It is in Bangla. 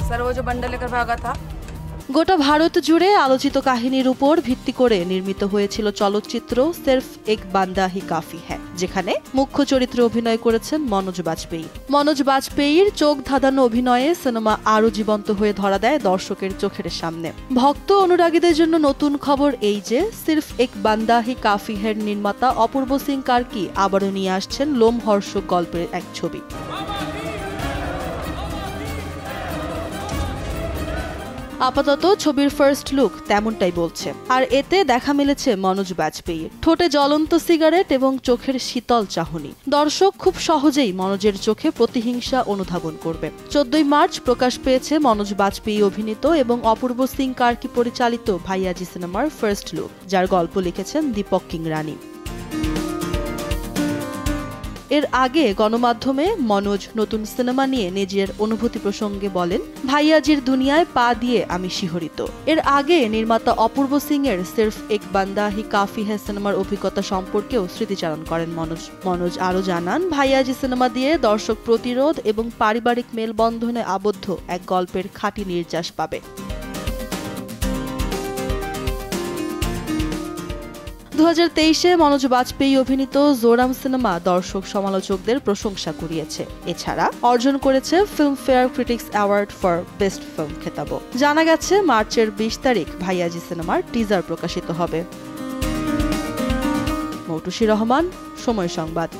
सर वो जो बंडल लेकर भागा था। গোটা ভারত জুড়ে আলোচিত কাহিনীর উপর ভিত্তি করে নির্মিত হয়েছিল চলচ্চিত্র সির্ফ এক বান্দা হি কাফি হ্যায়, যেখানে মুখ্য চরিত্রে অভিনয় করেছেন মনোজ বাজপেয়ী। মনোজ বাজপেয়ীর চোখ ধাঁধানো অভিনয়ে সিনেমা আরও জীবন্ত হয়ে ধরা দেয় দর্শকের চোখের সামনে। ভক্ত অনুরাগীদের জন্য নতুন খবর এই যে সির্ফ এক বান্দা হি কাফি হ্যায় নির্মাতা অপূর্ব সিং কার্কি আবারও নিয়ে আসছেন লোমহর্ষক গল্পের এক ছবি। আপাতত ছবির ফার্স্ট লুক তেমনটাই বলছে, আর এতে দেখা মিলেছে মনোজ বাজপেয়ীর ঠোঁটে জ্বলন্ত সিগারেট এবং চোখের শীতল চাহনি। দর্শক খুব সহজেই মনোজের চোখে প্রতিহিংসা অনুধাবন করবে। 14 মার্চ প্রকাশ পেয়েছে মনোজ বাজপেয়ী অভিনীত এবং অপূর্ব সিং কার্কি পরিচালিত ভাইয়াজি সিনেমার ফার্স্ট লুক, যার গল্প লিখেছেন দীপক কিংরানি। এর আগে গণমাধ্যমে মনোজ নতুন সিনেমা নিয়ে নিজের অনুভূতি প্রসঙ্গে বলেন, ভাইয়াজির দুনিয়ায় পা দিয়ে আমি শিহরিত। এর আগে নির্মাতা অপূর্ব সিং এর সির্ফ এক বান্দা হি কাফি হ্যায় সিনেমার অভিজ্ঞতা সম্পর্কেও স্মৃতিচারণ করেন মনোজ আরও জানান, ভাইয়াজি সিনেমা দিয়ে দর্শক প্রতিরোধ এবং পারিবারিক মেলবন্ধনে আবদ্ধ এক গল্পের খাঁটি নির্যাস পাবে। 2023-এ মনোজ বাজপেয়ী অভিনীত জোরাম সিনেমা দর্শক সমালোচকদের প্রশংসা কুড়িয়েছে। এছাড়া অর্জন করেছে Filmfare critics award for best film খেতাবও। জানা গেছে মার্চের 20 তারিখ ভাইয়াজি সিনেমার টিজার প্রকাশিত হবে। মৌটুসী রহমান, সময় সংবাদ।